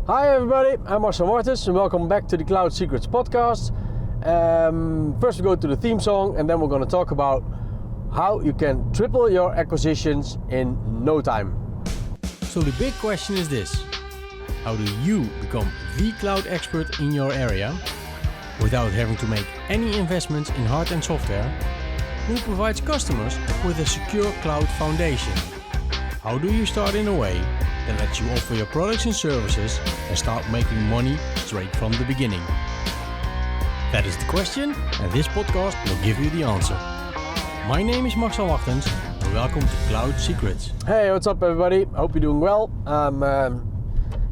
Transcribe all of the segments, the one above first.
Hi everybody, I'm Marcel Martens and welcome back to the Cloud Secrets podcast. First we go to the theme song and then we're going to talk about how you can triple your acquisitions in no time. So the big question is this: how do you become the cloud expert in your area without having to make any investments in hard and software? Who provides customers with a secure cloud foundation? How do you start in a way that lets you offer your products and services and start making money straight from the beginning? That is the question, and this podcast will give you the answer. My name is Marcel Martens and welcome to Cloud Secrets. Hey, what's up everybody? Hope you're doing well. I'm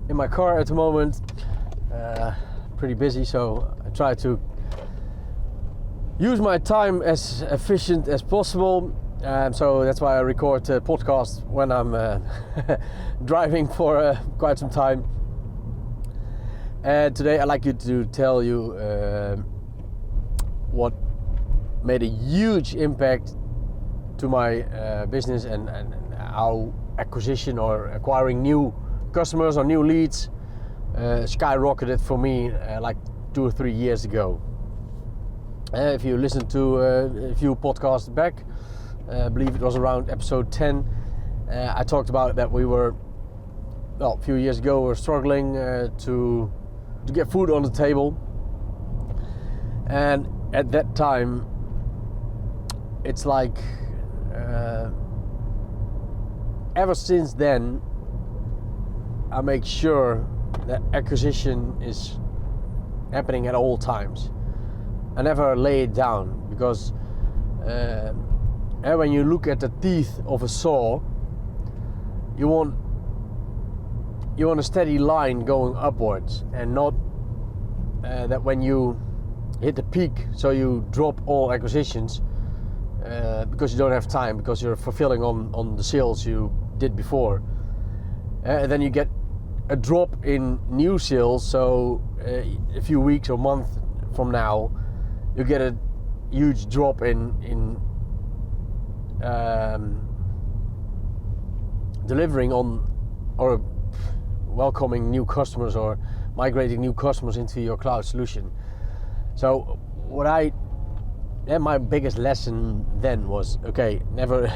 in my car at the moment, pretty busy, so I try to use my time as efficient as possible. So that's why I record a podcast when I'm driving for quite some time. And today I'd like to tell you what made a huge impact to my business and how acquisition or acquiring new customers or new leads skyrocketed for me like 2 or 3 years ago. If you listen to a few podcasts back, I believe it was around episode 10, I talked about that we were, a few years ago, we were struggling to get food on the table. And at that time, it's like, ever since then, I make sure that acquisition is happening at all times. I never lay it down because when you look at the teeth of a saw, you want a steady line going upwards, and not that when you hit the peak, so you drop all acquisitions because you don't have time, because you're fulfilling on the sales you did before, and then you get a drop in new sales. So a few weeks or month from now, you get a huge drop in delivering on or welcoming new customers or migrating new customers into your cloud solution. So my biggest lesson then was, okay, never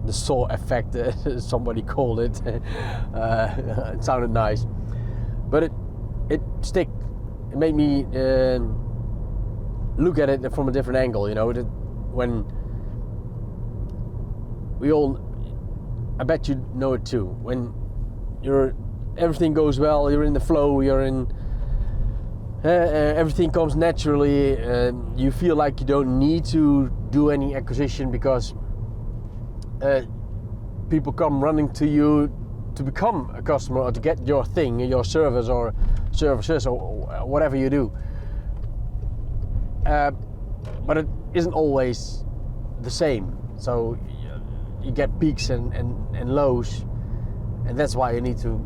the saw effect, somebody called it. It sounded nice, but it made me look at it from a different angle. You know, when we all, I bet you know it too, when everything goes well, you're in the flow, you're in everything comes naturally, you feel like you don't need to do any acquisition because people come running to you to become a customer or to get your thing, your service or services or whatever you do. But it isn't always the same. So you get peaks and lows, and that's why you need to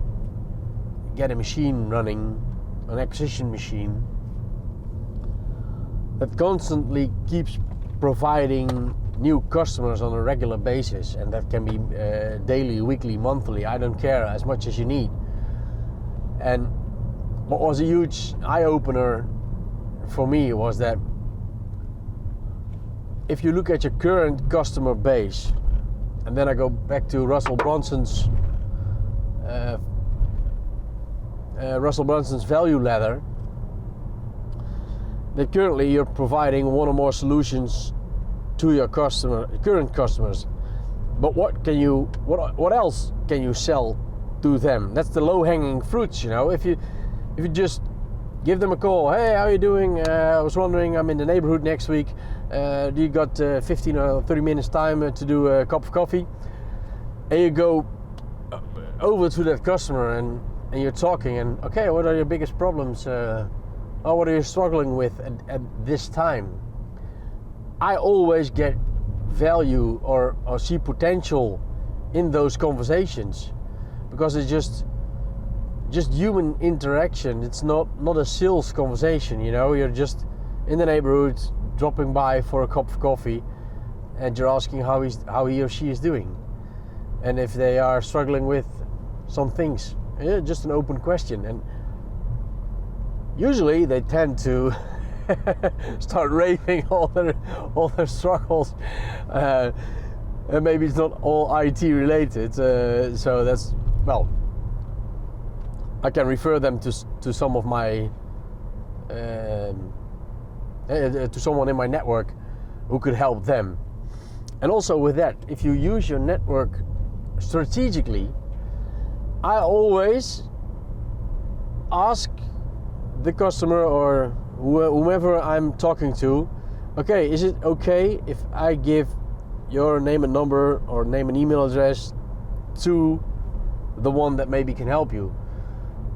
get a machine running, an acquisition machine that constantly keeps providing new customers on a regular basis, and that can be daily, weekly, monthly, I don't care, as much as you need. And what was a huge eye-opener for me was that if you look at your current customer base, and then I go back to Russell Brunson's value ladder, that currently you're providing one or more solutions to your current customers. But what else can you sell to them? That's the low-hanging fruits, you know. If you just give them a call, hey, how are you doing? I was wondering, I'm in the neighborhood next week. Do you got 15 or 30 minutes time to do a cup of coffee? And you go over to that customer and you're talking, and okay, what are your biggest problems? Or what are you struggling with at this time? I always get value or see potential in those conversations because it's just human interaction. It's not a sales conversation, you know. You're just in the neighborhood, dropping by for a cup of coffee, and you're asking how he or she is doing, and if they are struggling with some things Yeah, just an open question. And usually they tend to start raving all their struggles. And maybe it's not all IT related. So that's, well, I can refer them to some of my to someone in my network who could help them. And also with that, if you use your network strategically, I always ask the customer or whomever I'm talking to, okay, is it okay if I give your name and number or name and email address to the one that maybe can help you?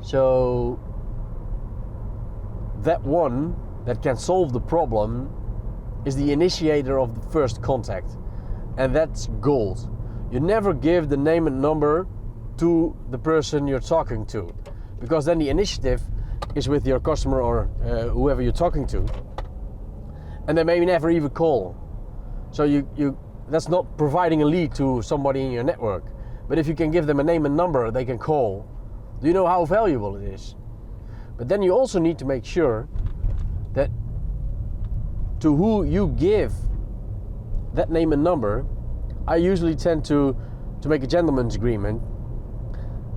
So that one that can solve the problem is the initiator of the first contact, and that's gold. You never give the name and number to the person you're talking to, because then the initiative is with your customer or whoever you're talking to, and they may never even call. So you that's not providing a lead to somebody in your network. But if you can give them a name and number they can call, do you know how valuable it is? But then you also need to make sure that to who you give that name and number, I usually tend to make a gentleman's agreement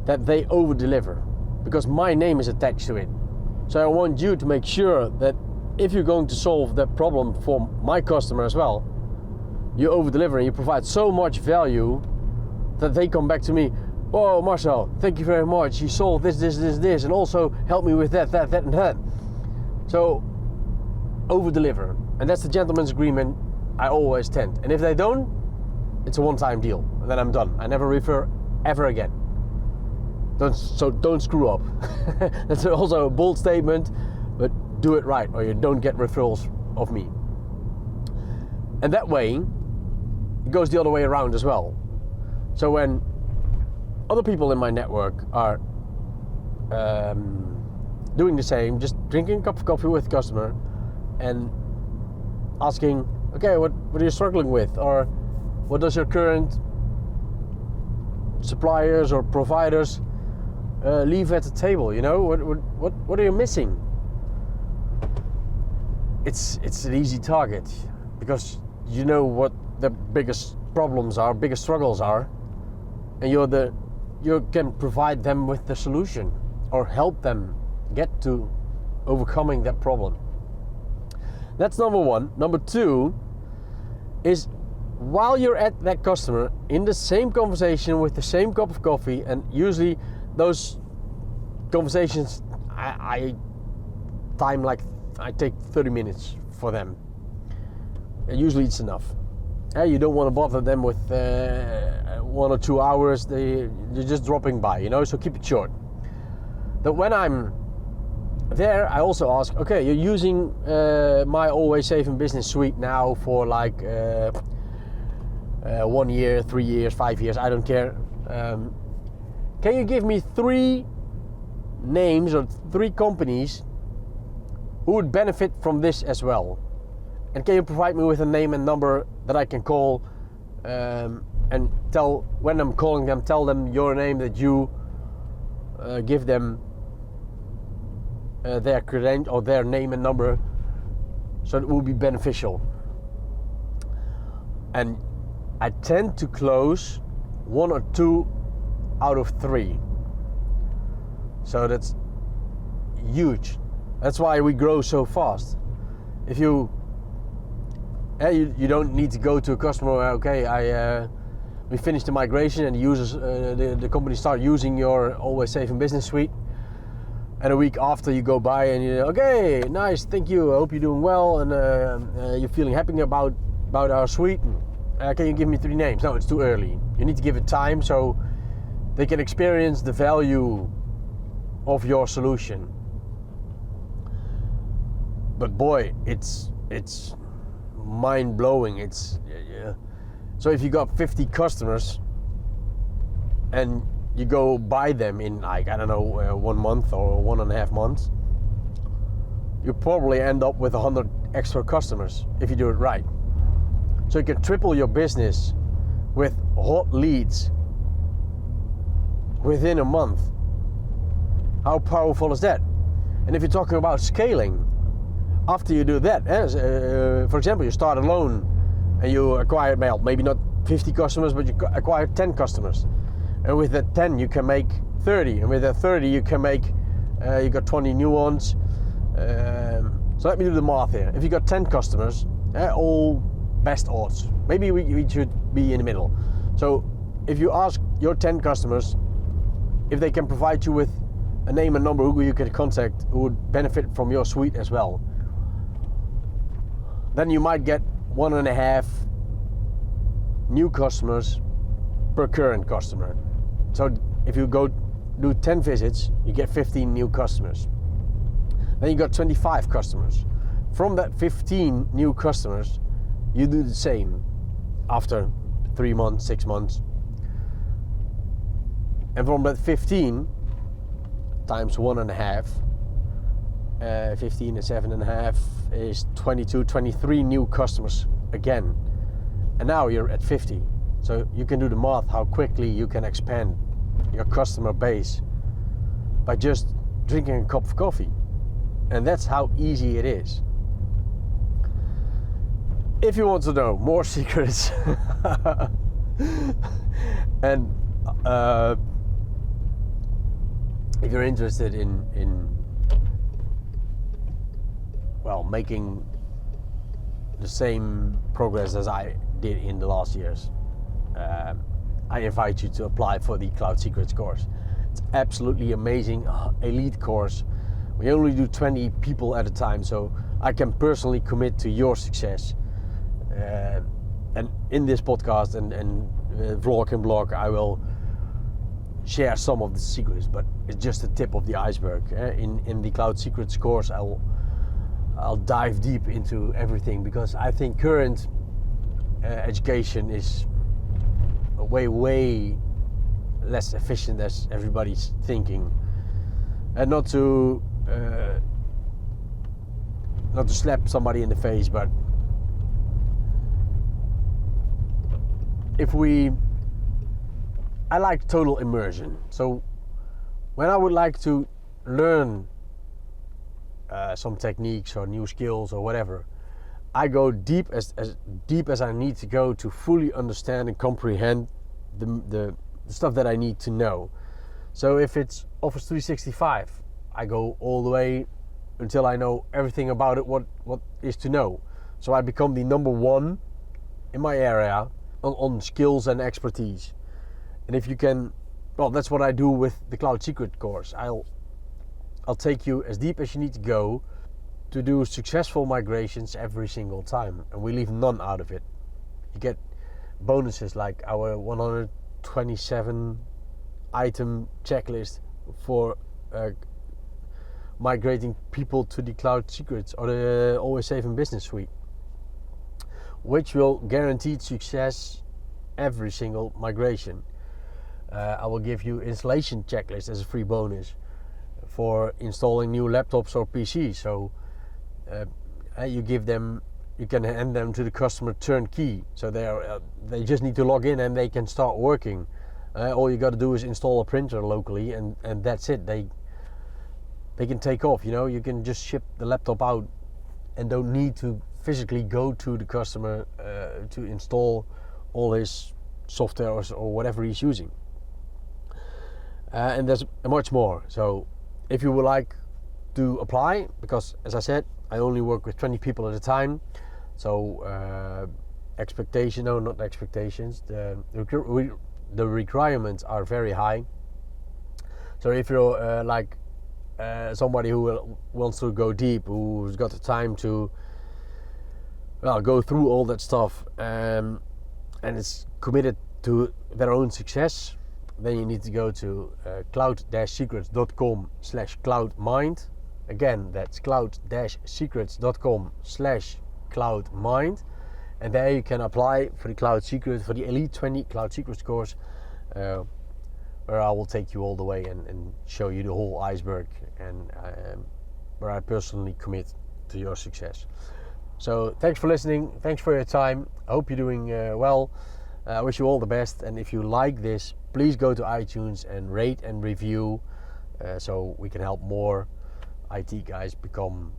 that they over deliver, because my name is attached to it. So I want you to make sure that if you're going to solve that problem for my customer as well, you over deliver and you provide so much value that they come back to me, oh Marcel, thank you very much, you solved this, and also help me with that and that. So over deliver, and that's the gentleman's agreement I always tend. And if they don't, it's a one-time deal, and then I'm done. I never refer ever again. Don't screw up. That's also a bold statement, but do it right or you don't get referrals of me. And that way it goes the other way around as well. So when other people in my network are doing the same, just drinking a cup of coffee with the customer and asking, okay, what are you struggling with, or what does your current suppliers or providers leave at the table? You know, what are you missing? It's an easy target, because you know what the biggest problems are, biggest struggles are, and you can provide them with the solution or help them get to overcoming that problem. That's number one. Number two is, while you're at that customer in the same conversation with the same cup of coffee, and usually those conversations I take 30 minutes for them. And usually it's enough. You don't want to bother them with 1 or 2 hours. They're just dropping by, you know, so keep it short. But when I'm there, I also ask, okay, you're using my Always Saving Business suite now for like 1 year, 3 years, 5 years, I don't care. Can you give me 3 names or 3 companies who would benefit from this as well? And can you provide me with a name and number that I can call and tell, when I'm calling them, tell them your name, that you give them their credential or their name and number, so it will be beneficial. And I tend to close 1 or 2 out of 3. So that's huge. That's why we grow so fast. If you don't need to go to a customer, okay, we finished the migration and the users, the company start using your Always Saving Business suite, and a week after you go by and you, okay, nice, thank you, I hope you're doing well, and you're feeling happy about our suite. Can you give me 3 names? No, it's too early. You need to give it time so they can experience the value of your solution. But boy, it's mind-blowing. So if you got 50 customers and you go buy them in, like, I don't know, 1 month or 1.5 months, you probably end up with 100 extra customers if you do it right. So you can triple your business with hot leads within a month. How powerful is that? And if you're talking about scaling, after you do that, for example, you start alone and you acquire, well, maybe not 50 customers, but you acquire 10 customers. And with that 10, you can make 30. And with that 30, you can make, you got 20 new ones. So let me do the math here. If you got 10 customers, all best odds, maybe we should be in the middle. So if you ask your 10 customers if they can provide you with a name and number who you can contact who would benefit from your suite as well, then you might get 1.5 new customers per current customer. So if you go do 10 visits, you get 15 new customers. Then you got 25 customers. From that 15 new customers, you do the same after 3 months, 6 months. And from that 15 times 1.5, 15 and 7.5 is 22, 23 new customers again. And now you're at 50. So you can do the math how quickly you can expand your customer base by just drinking a cup of coffee. And that's how easy it is. If you want to know more secrets and if you're interested in well, making the same progress as I did in the last years, I invite you to apply for the Cloud Secrets course. It's absolutely amazing, elite course. We only do 20 people at a time, so I can personally commit to your success. And in this podcast and vlog and blog, I will share some of the secrets, but it's just the tip of the iceberg. In the Cloud Secrets course, I'll dive deep into everything, because I think current education is way less efficient as everybody's thinking. And not to slap somebody in the face, but I like total immersion. So when I would like to learn some techniques or new skills or whatever, I go deep as deep as I need to go to fully understand and comprehend the stuff that I need to know. So if it's Office 365, I go all the way until I know everything about it, what is to know. So I become the number one in my area on skills and expertise. And if you can, well, that's what I do with the Cloud Secret course. I'll take you as deep as you need to go to do successful migrations every single time, and we leave none out of it. You get bonuses like our 127 item checklist for migrating people to the Cloud Secrets or the Always Safe in Business suite, which will guarantee success every single migration. I will give you installation checklist as a free bonus for installing new laptops or PCs. So you can hand them to the customer turnkey. So they just need to log in and they can start working. All you got to do is install a printer locally, and that's it. They can take off. You can just ship the laptop out and don't need to physically go to the customer to install all his software or whatever he's using. And there's much more. So if you would like to apply, because as I said, I only work with 20 people at a time, so not expectations, the requirements are very high. So if you're like somebody who wants to go deep, who's got the time to go through all that stuff, and is committed to their own success, then you need to go to cloud-secrets.com/cloudmind. Again, that's cloud-secrets.com/cloudmind, and there you can apply for the Cloud Secrets, for the Elite 20 Cloud Secrets course, where I will take you all the way and show you the whole iceberg, and where I personally commit to your success. So thanks for listening, thanks for your time. I hope you're doing well. I wish you all the best, and if you like this, please go to iTunes and rate and review so we can help more IT guys become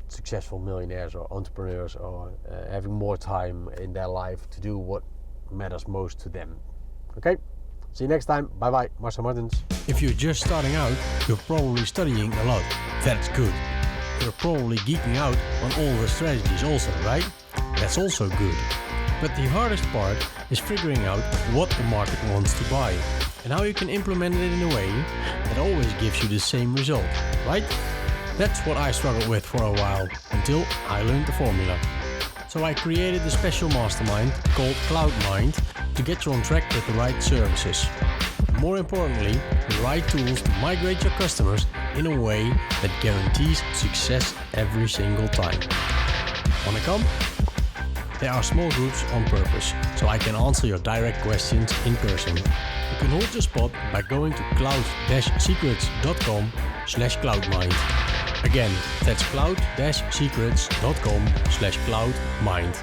successful millionaires or entrepreneurs, or having more time in their life to do what matters most to them. Okay, see you next time. Bye bye, Marcel Martens. If you're just starting out, you're probably studying a lot. That's good. You're probably geeking out on all the strategies also, right? That's also good. But the hardest part is figuring out what the market wants to buy and how you can implement it in a way that always gives you the same result, right? That's what I struggled with for a while, until I learned the formula. So I created a special mastermind called CloudMind to get you on track with the right services. More importantly, the right tools to migrate your customers in a way that guarantees success every single time. Wanna come? There are small groups on purpose, so I can answer your direct questions in person. You can hold your spot by going to cloud-secrets.com/cloudmind. Again, that's cloud-secrets.com/cloudmind.